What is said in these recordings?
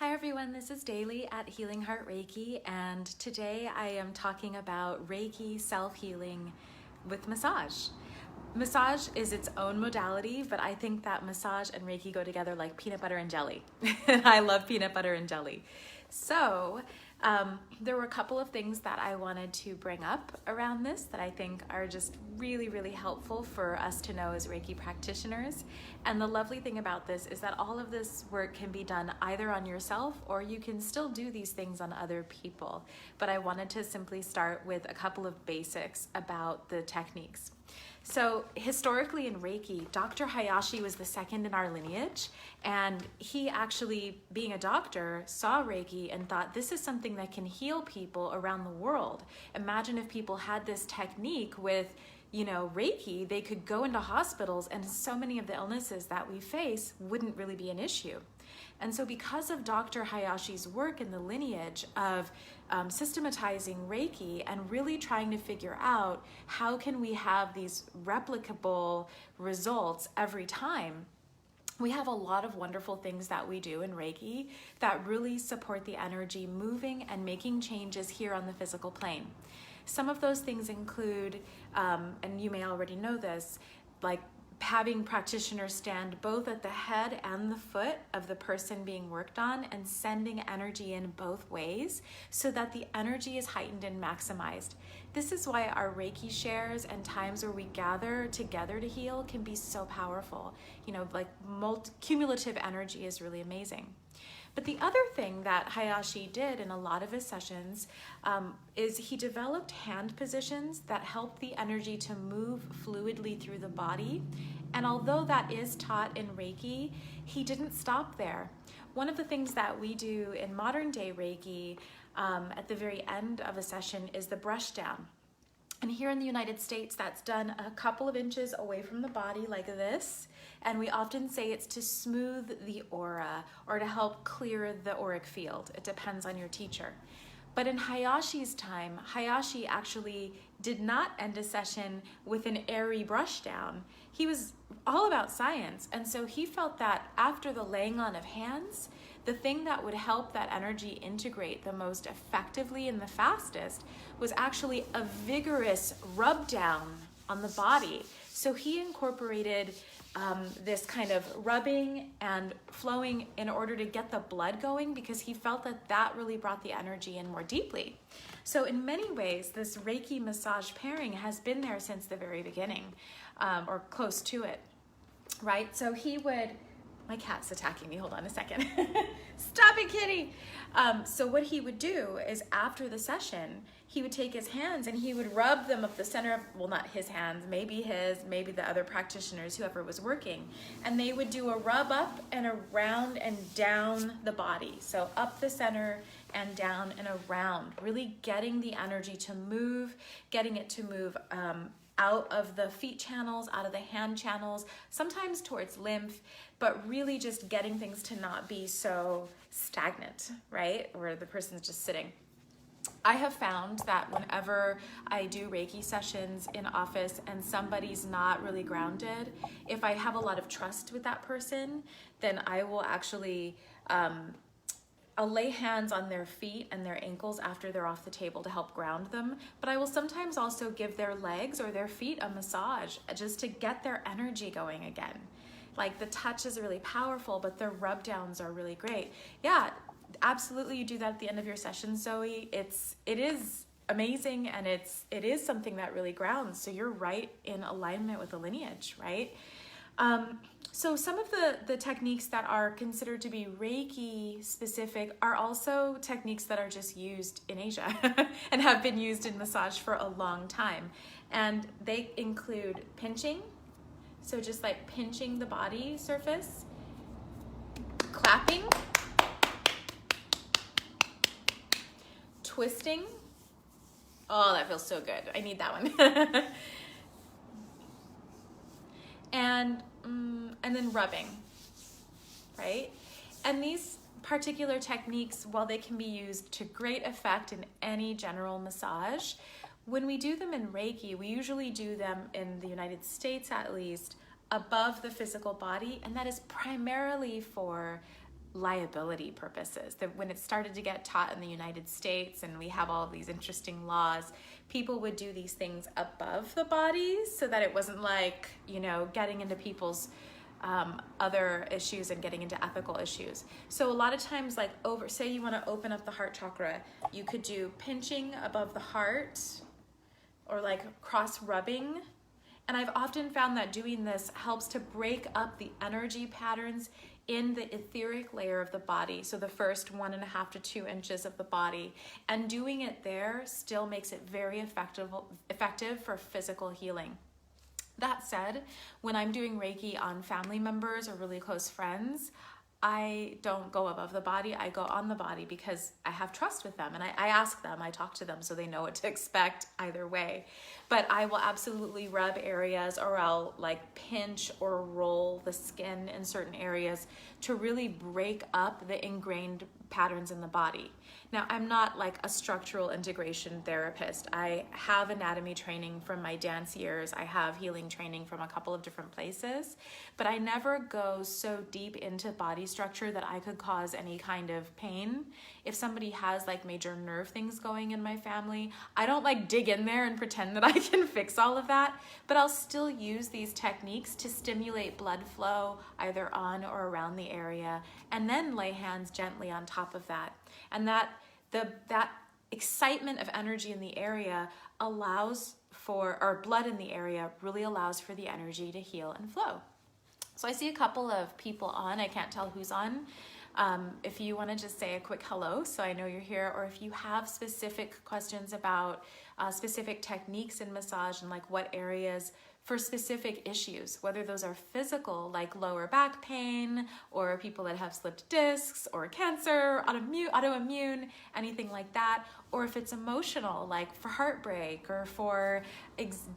Hi everyone, this is Dailey at Healing Heart Reiki, and today I am talking about Reiki self-healing with massage. Massage is its own modality, but I think that massage and Reiki go together like peanut butter and jelly. And I love peanut butter and jelly. So there were a couple of things that I wanted to bring up around this that I think are just really, really helpful for us to know as Reiki practitioners. And the lovely thing about this is that all of this work can be done either on yourself or you can still do these things on other people. But I wanted to simply start with a couple of basics about the techniques. So historically in Reiki, Dr. Hayashi was the second in our lineage, and he actually, being a doctor, saw Reiki and thought this is something that can heal people around the world. Imagine if people had this technique with, Reiki, they could go into hospitals and so many of the illnesses that we face wouldn't really be an issue. And so because of Dr. Hayashi's work in the lineage of systematizing Reiki and really trying to figure out how can we have these replicable results every time, we have a lot of wonderful things that we do in Reiki that really support the energy moving and making changes here on the physical plane. Some of those things include, and you may already know this, like having practitioners stand both at the head and the foot of the person being worked on and sending energy in both ways so that the energy is heightened and maximized. This is why our Reiki shares and times where we gather together to heal can be so powerful. Cumulative energy is really amazing. But the other thing that Hayashi did in a lot of his sessions is he developed hand positions that help the energy to move fluidly through the body. And although that is taught in Reiki, he didn't stop there. One of the things that we do in modern day Reiki at the very end of a session is the brush down. And here in the United States, that's done a couple of inches away from the body like this. And we often say it's to smooth the aura or to help clear the auric field. It depends on your teacher. But in Hayashi's time, Hayashi actually did not end a session with an airy brush down. He was all about science. And so he felt that after the laying on of hands, the thing that would help that energy integrate the most effectively and the fastest was actually a vigorous rub down on the body. So he incorporated this kind of rubbing and flowing in order to get the blood going because he felt that that really brought the energy in more deeply. So in many ways, this Reiki massage pairing has been there since the very beginning, or close to it, right? So he would, my cat's attacking me, hold on a second. Stop it, kitty. So what he would do is after the session, he would take his hands and he would rub them up the center of, well, not his hands, maybe the other practitioners, whoever was working. And they would do a rub up and around and down the body. So up the center and down and around, really getting the energy to move, getting it to move out of the feet channels, out of the hand channels, sometimes towards lymph, but really just getting things to not be so stagnant, right? Where the person's just sitting. I have found that whenever I do Reiki sessions in office and somebody's not really grounded, if I have a lot of trust with that person, then I will actually I'll lay hands on their feet and their ankles after they're off the table to help ground them, but I will sometimes also give their legs or their feet a massage just to get their energy going again. Like the touch is really powerful, but the rub downs are really great. Yeah, absolutely, you do that at the end of your session, Zoe. It is amazing, and it is something that really grounds. So you're right in alignment with the lineage, right? So some of the techniques that are considered to be Reiki specific are also techniques that are just used in Asia and have been used in massage for a long time. And they include pinching, so just like pinching the body surface, clapping, twisting. Oh, that feels so good. I need that one. And then rubbing, right? And these particular techniques, while they can be used to great effect in any general massage, when we do them in Reiki, we usually do them in the United States at least above the physical body, and that is primarily for liability purposes. That when it started to get taught in the United States and we have all these interesting laws, people would do these things above the body so that it wasn't like, you know, getting into people's other issues and getting into ethical issues. So a lot of times, like say you want to open up the heart chakra, you could do pinching above the heart or like cross rubbing. And I've often found that doing this helps to break up the energy patterns in the etheric layer of the body. So the first 1.5 to 2 inches of the body, and doing it there still makes it very effective for physical healing. That said, when I'm doing Reiki on family members or really close friends, I don't go above the body, I go on the body because I have trust with them and I ask them, I talk to them so they know what to expect either way. But I will absolutely rub areas, or I'll like pinch or roll the skin in certain areas to really break up the ingrained patterns in the body. Now, I'm not like a structural integration therapist. I have anatomy training from my dance years. I have healing training from a couple of different places, but I never go so deep into body structure that I could cause any kind of pain. If somebody has like major nerve things going in my family, I don't like dig in there and pretend that I can fix all of that, but I'll still use these techniques to stimulate blood flow either on or around the area, and then lay hands gently on top of that. And that excitement of energy in the area allows for, or blood in the area really allows for the energy to heal and flow. So I see a couple of people on. I can't tell who's on. If you want to just say a quick hello so I know you're here, or if you have specific questions about specific techniques in massage and like what areas for specific issues, whether those are physical like lower back pain, or people that have slipped discs or cancer, autoimmune, anything like that, or if it's emotional like for heartbreak or for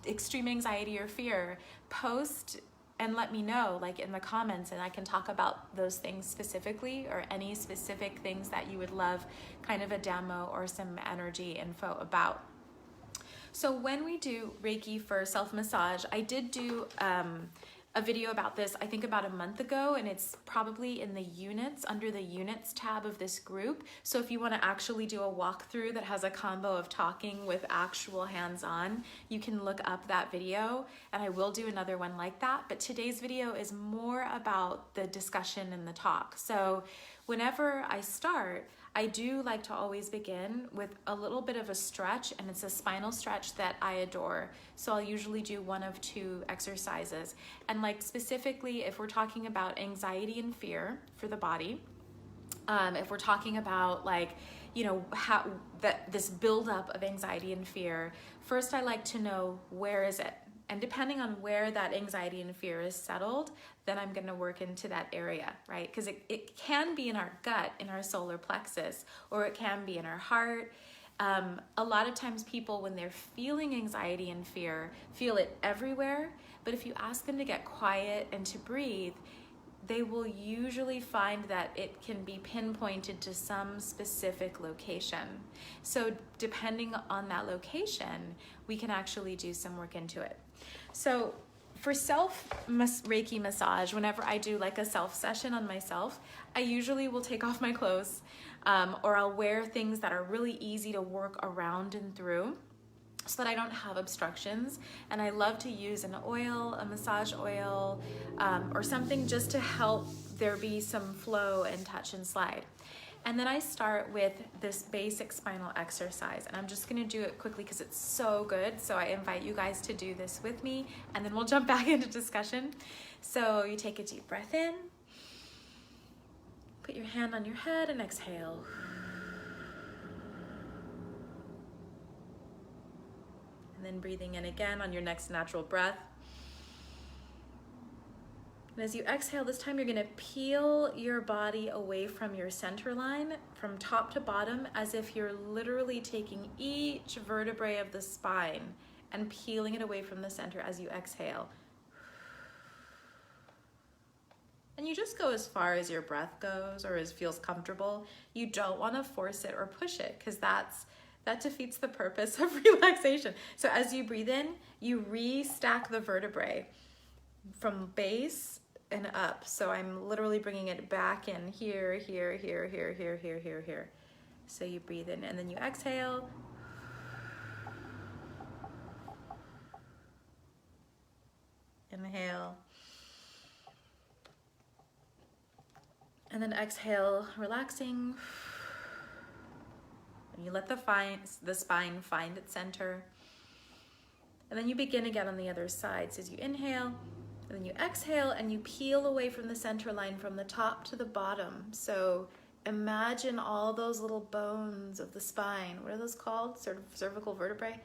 extreme anxiety or fear, post and let me know like in the comments, and I can talk about those things specifically, or any specific things that you would love kind of a demo or some energy info about. So when we do Reiki for self-massage, I did do a video about this, I think about a month ago, and it's probably in the units, under the units tab of this group. So if you want to actually do a walkthrough that has a combo of talking with actual hands-on, you can look up that video, and I will do another one like that. But today's video is more about the discussion and the talk. So whenever I start, I do like to always begin with a little bit of a stretch, and it's a spinal stretch that I adore. So I'll usually do 1 of 2 exercises. And like specifically, if we're talking about anxiety and fear for the body, if we're talking about like, you know, how this buildup of anxiety and fear, first I like to know, where is it? And depending on where that anxiety and fear is settled, then I'm gonna work into that area, right? Because it can be in our gut, in our solar plexus, or it can be in our heart. A lot of times people, when they're feeling anxiety and fear, feel it everywhere. But if you ask them to get quiet and to breathe, they will usually find that it can be pinpointed to some specific location. So depending on that location, we can actually do some work into it. So for Reiki massage, whenever I do like a self session on myself, I usually will take off my clothes, or I'll wear things that are really easy to work around and through, so that I don't have obstructions. And I love to use an oil, a massage oil, or something just to help there be some flow and touch and slide. And then I start with this basic spinal exercise, and I'm just gonna do it quickly because it's so good. So I invite you guys to do this with me, and then we'll jump back into discussion. So you take a deep breath in, put your hand on your head and exhale. And then breathing in again on your next natural breath. And as you exhale, this time you're gonna peel your body away from your center line, from top to bottom, as if you're literally taking each vertebrae of the spine and peeling it away from the center as you exhale. And you just go as far as your breath goes, or as feels comfortable. You don't wanna force it or push it, because that defeats the purpose of relaxation. So as you breathe in, you restack the vertebrae from base and up. So I'm literally bringing it back in here, here, here, here, here, here, here, here. So you breathe in and then you exhale. Inhale. And then exhale, relaxing. And you let the spine find its center. And then you begin again on the other side. So as you inhale, and then you exhale, and you peel away from the center line from the top to the bottom. So imagine all those little bones of the spine. What are those called? Sort of cervical vertebrae.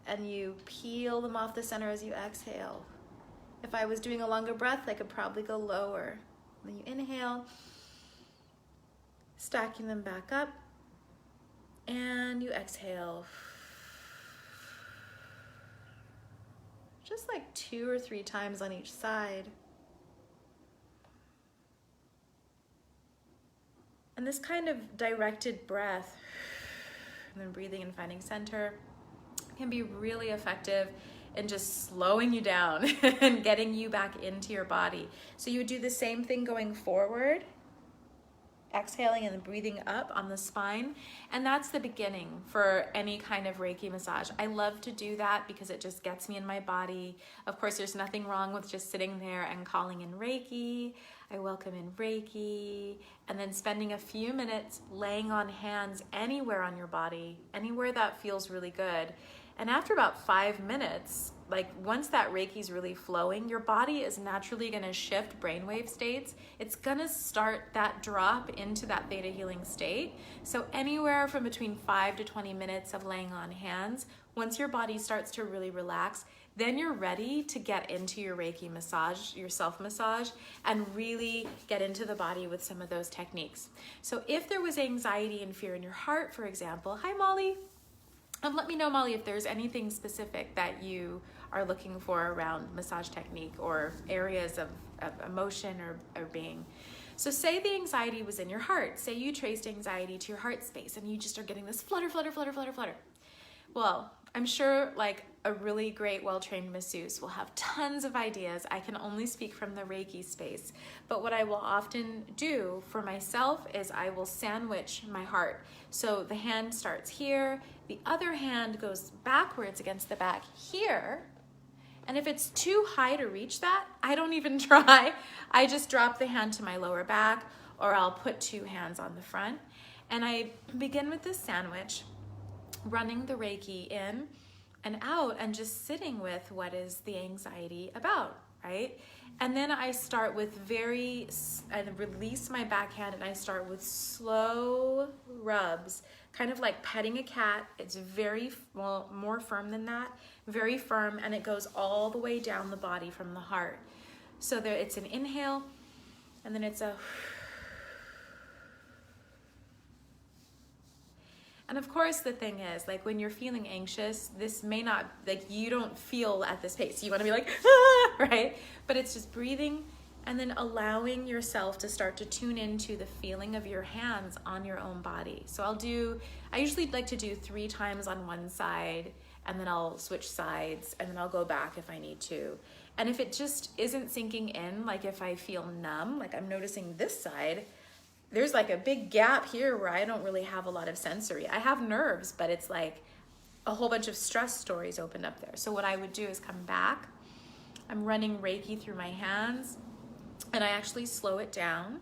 And you peel them off the center as you exhale. If I was doing a longer breath, I could probably go lower. Then you inhale, stacking them back up, and you exhale. Just like 2 or 3 times on each side. And this kind of directed breath, and then breathing and finding center, can be really effective in just slowing you down and getting you back into your body. So you would do the same thing going forward, exhaling and then breathing up on the spine. And that's the beginning for any kind of Reiki massage. I love to do that because it just gets me in my body. Of course, there's nothing wrong with just sitting there and calling in Reiki. I welcome in Reiki, and then spending a few minutes laying on hands anywhere on your body, anywhere that feels really good. And after about 5 minutes, like once that Reiki is really flowing, your body is naturally going to shift brainwave states. It's going to start that drop into that theta healing state. So anywhere from between 5 to 20 minutes of laying on hands, once your body starts to really relax, then you're ready to get into your Reiki massage, your self-massage, and really get into the body with some of those techniques. So if there was anxiety and fear in your heart, for example, hi Molly. Let me know, Molly, if there's anything specific that you are looking for around massage technique or areas of emotion or being. So say the anxiety was in your heart. Say you traced anxiety to your heart space and you just are getting this flutter, flutter, flutter, flutter, flutter. Well, I'm sure like a really great well-trained masseuse will have tons of ideas. I can only speak from the Reiki space. But what I will often do for myself is I will sandwich my heart. So the hand starts here, the other hand goes backwards against the back here. And if it's too high to reach that, I don't even try. I just drop the hand to my lower back, or I'll put 2 hands on the front. And I begin with this sandwich, running the Reiki in and out and just sitting with what is the anxiety about, right? And then I start with I release my backhand and I start with slow rubs, kind of like petting a cat. It's very, well, more firm than that, very firm, and it goes all the way down the body from the heart. So there, it's an inhale, and then it's a, and of course the thing is, like when you're feeling anxious, this may not, like you don't feel at this pace. You want to be like, ah, right? But it's just breathing and then allowing yourself to start to tune into the feeling of your hands on your own body. So I usually like to do 3 times on one side, and then I'll switch sides, and then I'll go back if I need to. And if it just isn't sinking in, like if I feel numb, like I'm noticing this side, there's like a big gap here where I don't really have a lot of sensory. I have nerves, but it's like a whole bunch of stress stories opened up there. So what I would do is come back. I'm running Reiki through my hands, and I actually slow it down,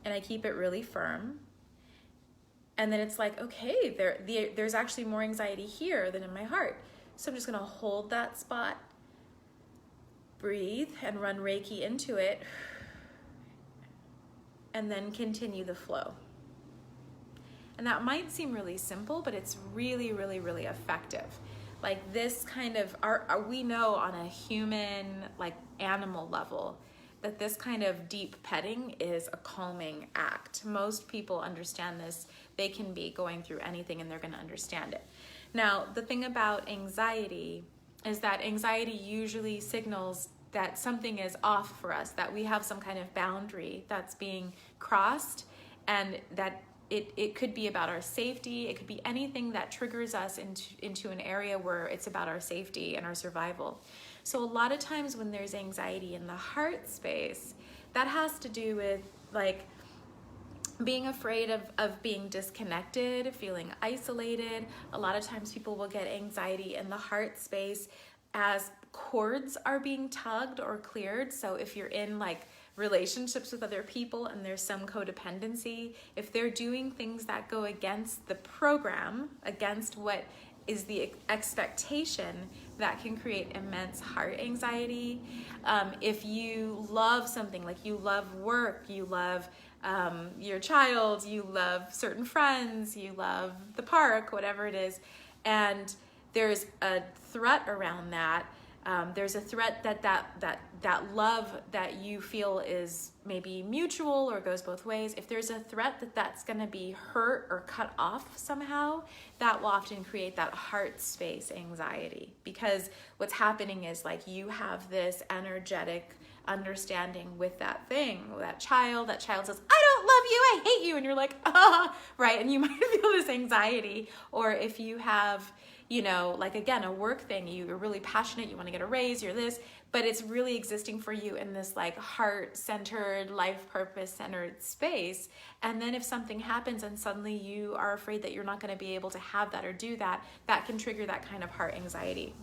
and I keep it really firm. And then it's like, okay, there's actually more anxiety here than in my heart. So I'm just gonna hold that spot, breathe, and run Reiki into it, and then continue the flow. And that might seem really simple, but it's really, really, really effective. Like this kind of, we know on a human, like animal level, that this kind of deep petting is a calming act. Most people understand this. They can be going through anything and they're gonna understand it. Now, the thing about anxiety is that anxiety usually signals that something is off for us, that we have some kind of boundary that's being crossed, and that it could be about our safety. It could be anything that triggers us into an area where it's about our safety and our survival. So a lot of times when there's anxiety in the heart space, that has to do with like being afraid of being disconnected, feeling isolated. A lot of times people will get anxiety in the heart space as cords are being tugged or cleared. So if you're in like relationships with other people and there's some codependency, if they're doing things that go against the program, against what is the expectation, that can create immense heart anxiety. If you love something, like you love work, you love your child, you love certain friends, you love the park, whatever it is, and there's a threat around that. There's a threat that love that you feel is maybe mutual or goes both ways. If there's a threat that's going to be hurt or cut off somehow, that will often create that heart space anxiety, because what's happening is like you have this energetic understanding with that thing, that child says, I don't love you, I hate you, and you're like, right, and you might feel this anxiety. Or if you have, you know, like again, a work thing, you're really passionate, you want to get a raise, you're this, but it's really existing for you in this like heart-centered, life purpose-centered space. And then if something happens and suddenly you are afraid that you're not going to be able to have that or do that, that can trigger that kind of heart anxiety.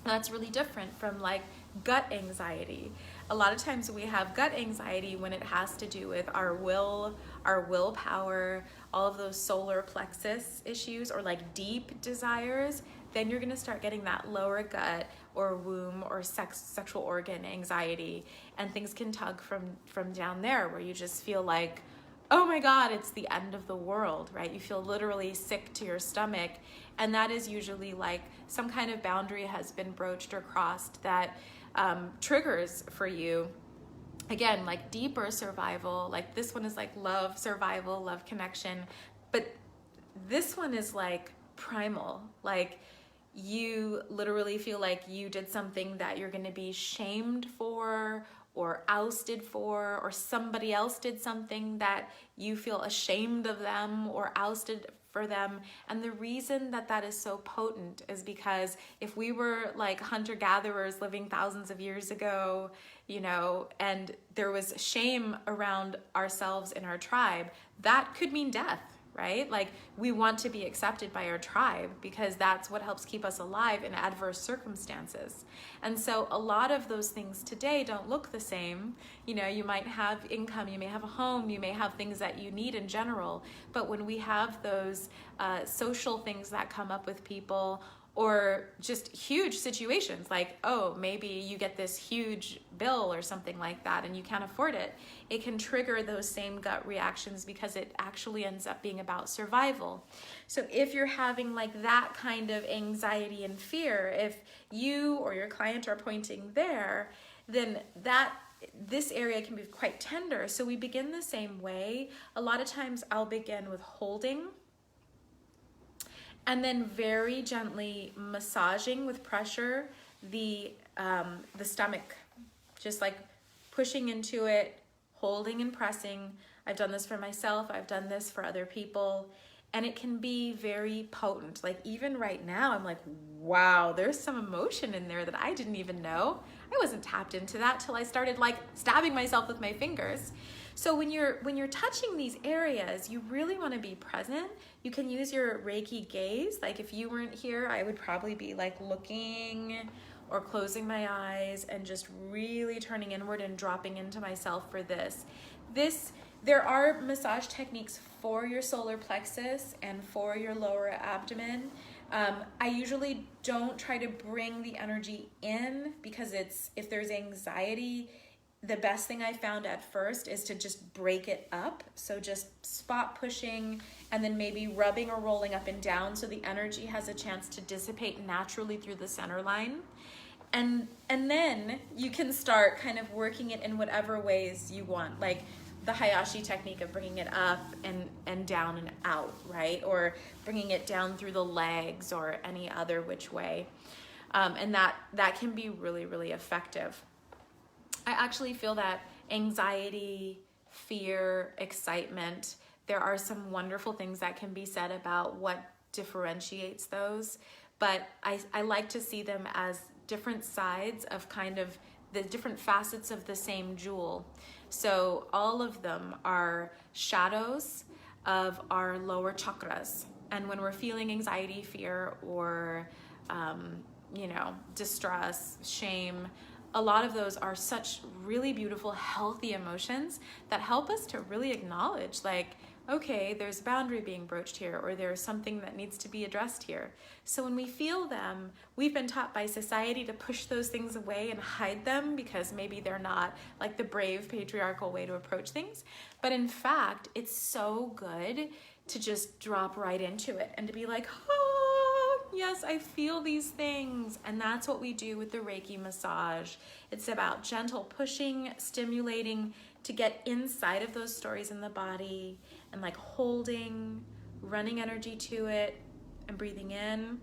That's really different from like gut anxiety. A lot of times we have gut anxiety when it has to do with our will, our willpower, all of those solar plexus issues, or like deep desires. Then you're going to start getting that lower gut or womb or sexual organ anxiety, and things can tug from down there, where you just feel like, oh my God, it's the end of the world, right? You feel literally sick to your stomach. And that is usually like some kind of boundary has been broached or crossed that triggers for you. Again, like deeper survival, like this one is like love, survival, love, connection. But this one is like primal, like you literally feel like you did something that you're going to be shamed for or ousted for, or somebody else did something that you feel ashamed of them or ousted for them. And the reason that that is so potent is because if we were like hunter-gatherers living thousands of years ago, you know, and there was shame around ourselves in our tribe, that could mean death, right? Like we want to be accepted by our tribe because that's what helps keep us alive in adverse circumstances. And so a lot of those things today don't look the same. You know, you might have income, you may have a home, you may have things that you need in general. But when we have those social things that come up with people, or just huge situations like, oh, maybe you get this huge bill or something like that and you can't afford it, it can trigger those same gut reactions because it actually ends up being about survival. So if you're having like that kind of anxiety and fear, if you or your client are pointing there, then this area can be quite tender. So we begin the same way. A lot of times I'll begin with holding, and then very gently massaging with pressure the stomach, just like pushing into it, holding and pressing. I've done this for myself, I've done this for other people, and it can be very potent. Like even right now, I'm like, wow, there's some emotion in there that I didn't even know. I wasn't tapped into that till I started like stabbing myself with my fingers. So when you're touching these areas, you really want to be present. You can use your Reiki gaze. Like if you weren't here, I would probably be like looking or closing my eyes and just really turning inward and dropping into myself for this. There are massage techniques for your solar plexus and for your lower abdomen. I usually don't try to bring the energy in because if there's anxiety, the best thing I found at first is to just break it up. So just spot pushing and then maybe rubbing or rolling up and down so the energy has a chance to dissipate naturally through the center line. And then you can start kind of working it in whatever ways you want, like the Hayashi technique of bringing it up and down and out, right? Or bringing it down through the legs or any other which way. And that can be really, really effective. I actually feel that anxiety, fear, excitement, there are some wonderful things that can be said about what differentiates those, but I like to see them as different sides of kind of the different facets of the same jewel. So all of them are shadows of our lower chakras. And when we're feeling anxiety, fear, or, distress, shame, a lot of those are such really beautiful, healthy emotions that help us to really acknowledge, like, okay, there's a boundary being broached here, or there's something that needs to be addressed here. So when we feel them, we've been taught by society to push those things away and hide them because maybe they're not like the brave patriarchal way to approach things. But in fact, it's so good to just drop right into it and to be like, oh, yes, I feel these things. And that's what we do with the Reiki massage. It's about gentle pushing, stimulating to get inside of those stories in the body and like holding, running energy to it and breathing in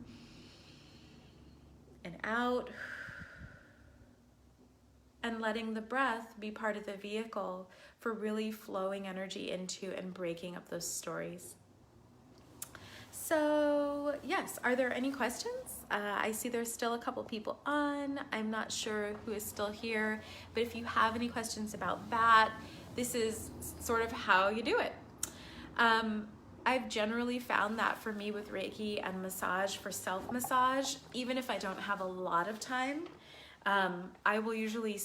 and out and letting the breath be part of the vehicle for really flowing energy into and breaking up those stories. So yes, are there any questions? I see there's still a couple people on. I'm not sure who is still here, but if you have any questions about that, this is sort of how you do it. I've generally found that for me with Reiki and massage, for self-massage, even if I don't have a lot of time, I will usually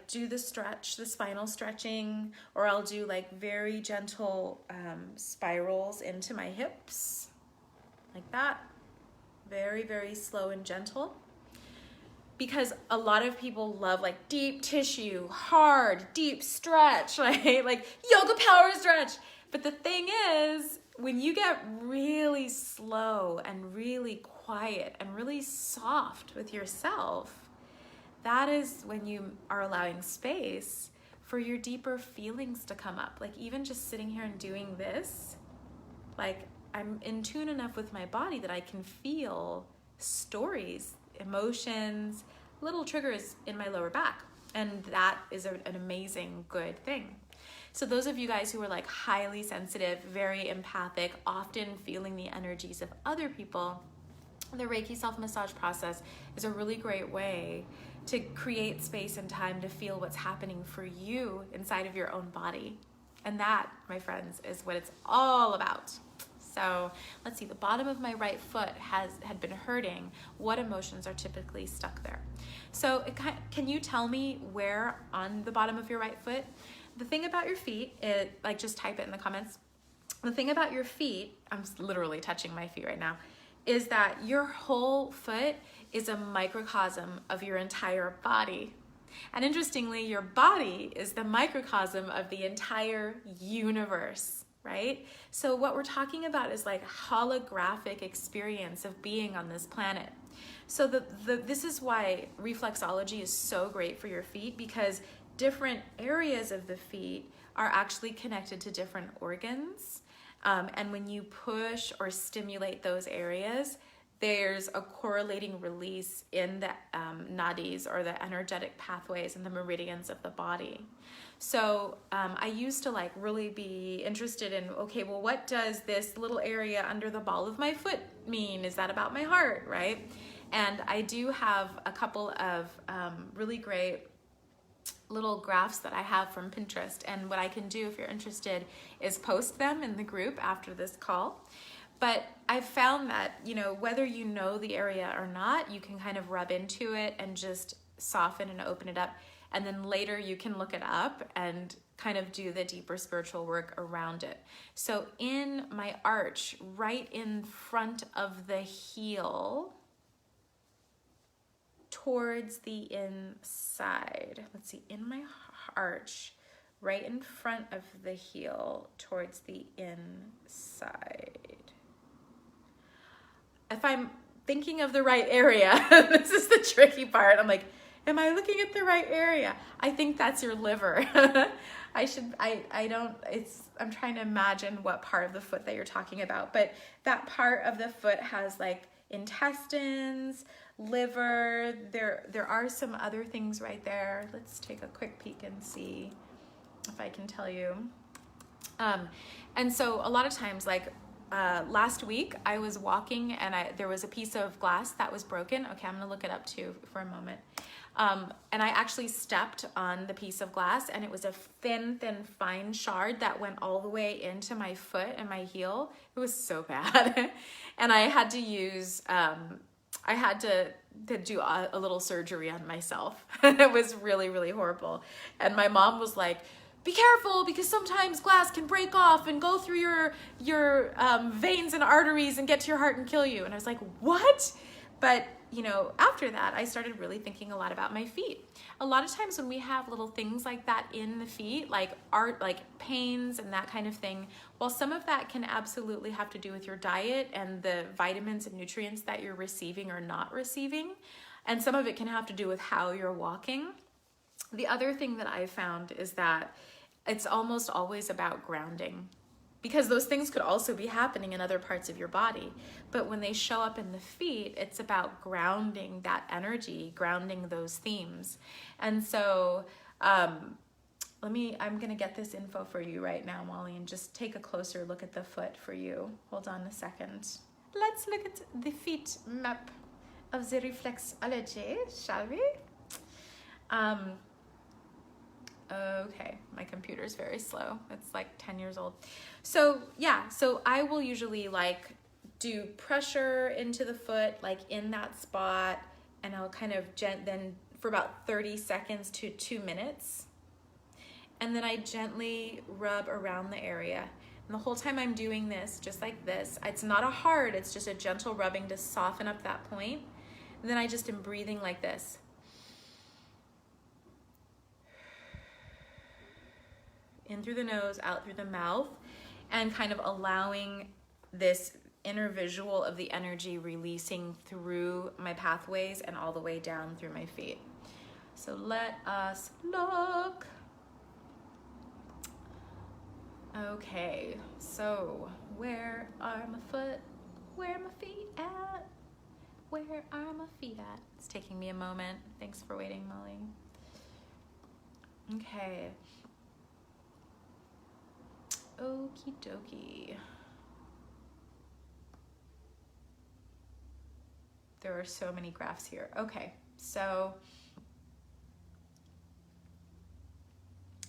do the stretch, the spinal stretching, or I'll do like very gentle spirals into my hips, like that. Very, very slow and gentle. Because a lot of people love like deep tissue, hard, deep stretch, right? Like yoga power stretch. But the thing is, when you get really slow and really quiet and really soft with yourself, that is when you are allowing space for your deeper feelings to come up. Like even just sitting here and doing this, like I'm in tune enough with my body that I can feel stories, emotions, little triggers in my lower back. And that is an amazing, good thing. So those of you guys who are like highly sensitive, very empathic, often feeling the energies of other people, the Reiki self-massage process is a really great way to create space and time to feel what's happening for you inside of your own body. And that, my friends, is what it's all about. So let's see, the bottom of my right foot had been hurting. What emotions are typically stuck there? So can you tell me where on the bottom of your right foot? The thing about your feet, just type it in the comments. The thing about your feet, I'm literally touching my feet right now, is that your whole foot is a microcosm of your entire body. And interestingly, your body is the microcosm of the entire universe, right? So what we're talking about is like holographic experience of being on this planet. So this is why reflexology is so great for your feet, because different areas of the feet are actually connected to different organs. And when you push or stimulate those areas, there's a correlating release in the nadis, or the energetic pathways and the meridians of the body. So I used to like really be interested in, okay, well, what does this little area under the ball of my foot mean? Is that about my heart, right? And I do have a couple of really great little graphs that I have from Pinterest. And what I can do, if you're interested, is post them in the group after this call. But I've found that, whether you know the area or not, you can kind of rub into it and just soften and open it up. And then later you can look it up and kind of do the deeper spiritual work around it. So in my arch, right in front of the heel, towards the inside, let's see, in my arch, right in front of the heel, towards the inside. If I'm thinking of the right area, this is the tricky part. I'm like, am I looking at the right area? I think that's your liver. I'm trying to imagine what part of the foot that you're talking about, but that part of the foot has like intestines, liver, there are some other things right there. Let's take a quick peek and see if I can tell you. And so a lot of times, like, last week I was walking and there was a piece of glass that was broken. Okay, I'm gonna look it up too for a moment. And I actually stepped on the piece of glass, and it was a thin, fine shard that went all the way into my foot and my heel. It was so bad. And I had to use, I had to do a little surgery on myself. It was really, really horrible. And my mom was like, be careful, because sometimes glass can break off and go through your veins and arteries and get to your heart and kill you. And I was like, what? But you know, after that, I started really thinking a lot about my feet. A lot of times when we have little things like that in the feet, like pains and that kind of thing, while some of that can absolutely have to do with your diet and the vitamins and nutrients that you're receiving or not receiving, and some of it can have to do with how you're walking, the other thing that I found is that it's almost always about grounding. Because those things could also be happening in other parts of your body. But when they show up in the feet, it's about grounding that energy, grounding those themes. And so I'm gonna get this info for you right now, Molly, and just take a closer look at the foot for you. Hold on a second. Let's look at the feet map of the reflexology, shall we? Okay, my computer's very slow. It's like 10 years old. So yeah, so I will usually like do pressure into the foot, like in that spot, and I'll kind of then for about 30 seconds to 2 minutes. And then I gently rub around the area. And the whole time I'm doing this, just like this, it's not a hard, it's just a gentle rubbing to soften up that point. And then I just am breathing like this. In through the nose, out through the mouth, and kind of allowing this inner visual of the energy releasing through my pathways and all the way down through my feet. So let us look. Okay, so where are my foot? Where are my feet at? Where are my feet at? It's taking me a moment. Thanks for waiting, Molly. Okay. Okie dokie. There are so many graphs here. Okay, so,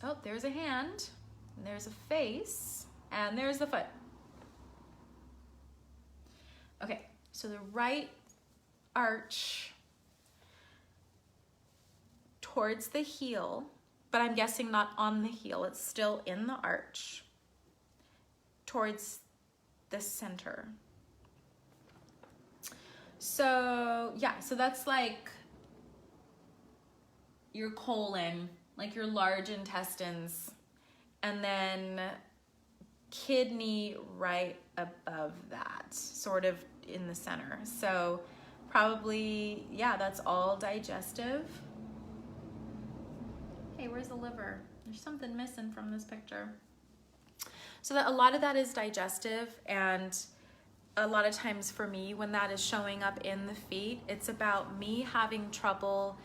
oh, there's a hand, and there's a face, and there's the foot. Okay, so the right arch towards the heel, but I'm guessing not on the heel, it's still in the arch, towards the center. So yeah, so that's like your colon, like your large intestines, and then kidney right above that, sort of in the center. So probably, yeah, that's all digestive. Hey, where's the liver? There's something missing from this picture. So that a lot of that is digestive, and a lot of times for me, when that is showing up in the feet, it's about me having trouble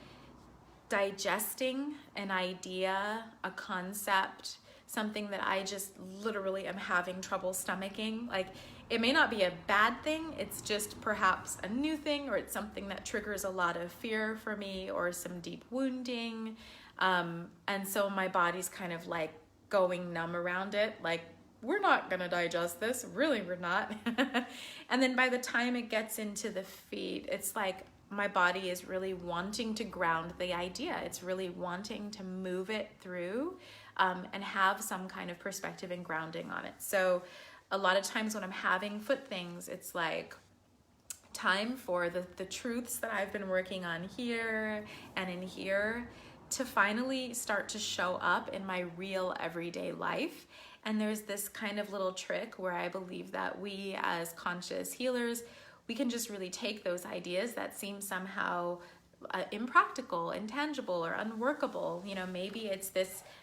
digesting an idea, a concept, something that I just literally am having trouble stomaching. Like, it may not be a bad thing, it's just perhaps a new thing, or it's something that triggers a lot of fear for me, or some deep wounding. And so my body's kind of like going numb around it, like, we're not gonna digest this, really we're not. And then by the time it gets into the feet, it's like my body is really wanting to ground the idea. It's really wanting to move it through and have some kind of perspective and grounding on it. So a lot of times when I'm having foot things, it's like time for the truths that I've been working on here and in here to finally start to show up in my real everyday life. And there's this kind of little trick where I believe that we as conscious healers, we can just really take those ideas that seem somehow impractical, intangible, or unworkable. You know, maybe it's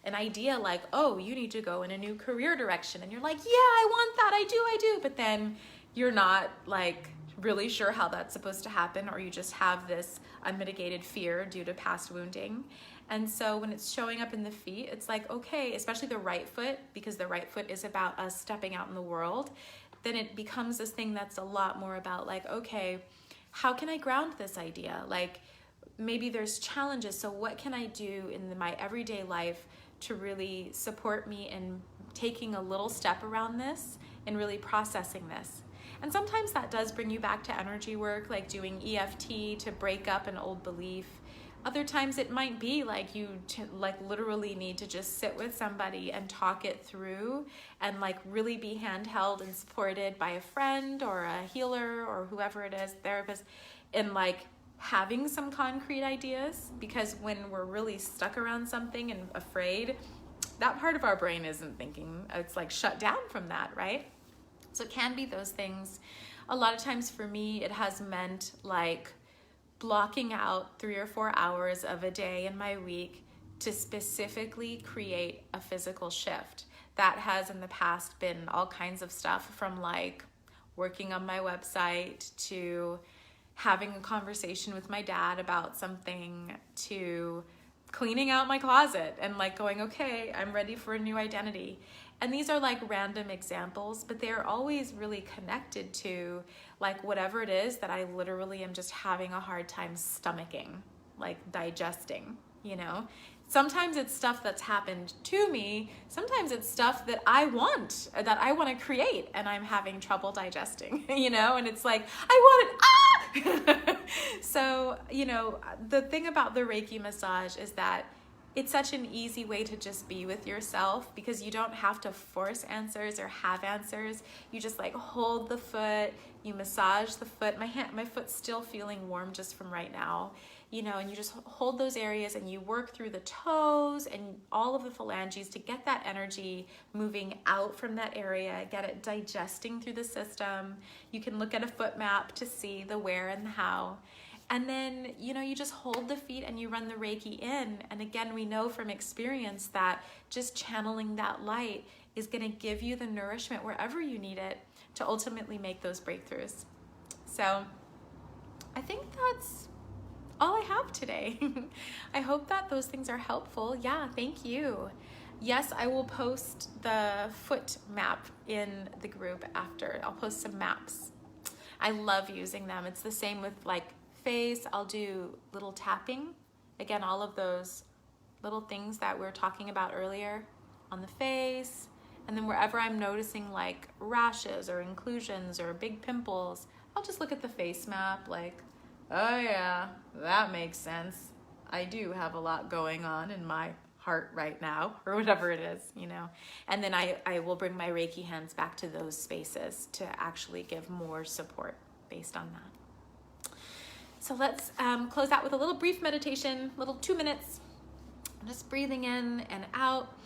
an idea like, oh, you need to go in a new career direction. And you're like, yeah, I want that, I do. But then you're not like really sure how that's supposed to happen, or you just have this unmitigated fear due to past wounding. And so when it's showing up in the feet, it's like, okay, especially the right foot, because the right foot is about us stepping out in the world. then it becomes this thing that's a lot more about like, okay, how can I ground this idea? Like maybe there's challenges. So what can I do in my everyday life to really support me in taking a little step around this and really processing this? And sometimes that does bring you back to energy work, like doing EFT to break up an old belief. Other times it might be like you literally need to just sit with somebody and talk it through and like really be handheld and supported by a friend or a healer or whoever it is, therapist, and like having some concrete ideas. Because when we're really stuck around something and afraid, that part of our brain isn't thinking. It's like shut down from that, right? So it can be those things. A lot of times for me, it has meant like blocking out 3 or 4 hours of a day in my week to specifically create a physical shift. That has in the past been all kinds of stuff, from like working on my website to having a conversation with my dad about something to cleaning out my closet and like going, okay, I'm ready for a new identity. And these are like random examples, but they're always really connected to like whatever it is that I literally am just having a hard time stomaching, like digesting, you know? Sometimes it's stuff that's happened to me. Sometimes it's stuff that I want to create and I'm having trouble digesting, you know? And it's like, I want it, ah! So, you know, the thing about the Reiki massage is that it's such an easy way to just be with yourself, because you don't have to force answers or have answers. You just like hold the foot, you massage the foot. My foot's still feeling warm just from right now, you know, and you just hold those areas and you work through the toes and all of the phalanges to get that energy moving out from that area, get it digesting through the system. You can look at a foot map to see the where and the how. And then, you know, you just hold the feet and you run the Reiki in. And again, we know from experience that just channeling that light is going to give you the nourishment wherever you need it to ultimately make those breakthroughs. So I think that's all I have today. I hope that those things are helpful. Yeah, thank you. Yes, I will post the foot map in the group after. I'll post some maps. I love using them. It's the same with like face. I'll do little tapping. Again, all of those little things that we were talking about earlier on the face. And then wherever I'm noticing like rashes or inclusions or big pimples, I'll just look at the face map like, oh yeah, that makes sense. I do have a lot going on in my heart right now, or whatever it is, you know. And then I will bring my Reiki hands back to those spaces to actually give more support based on that. So let's close out with a little brief meditation, little 2 minutes. Just breathing in and out,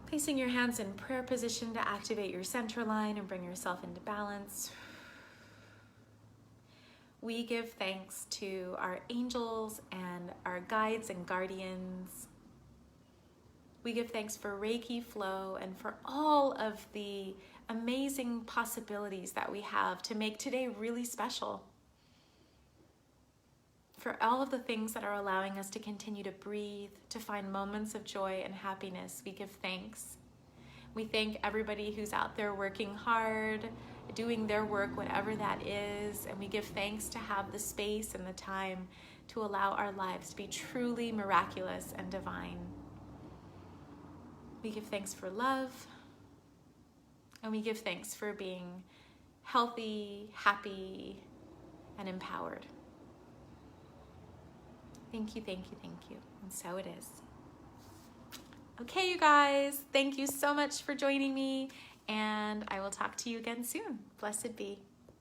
placing your hands in prayer position to activate your center line and bring yourself into balance. We give thanks to our angels and our guides and guardians. We give thanks for Reiki flow and for all of the amazing possibilities that we have to make today really special. For all of the things that are allowing us to continue to breathe, to find moments of joy and happiness, we give thanks. We thank everybody who's out there working hard, doing their work, whatever that is, and we give thanks to have the space and the time to allow our lives to be truly miraculous and divine. We give thanks for love, and we give thanks for being healthy, happy, and empowered. Thank you, thank you, thank you. And so it is. Okay, you guys, thank you so much for joining me, and I will talk to you again soon. Blessed be.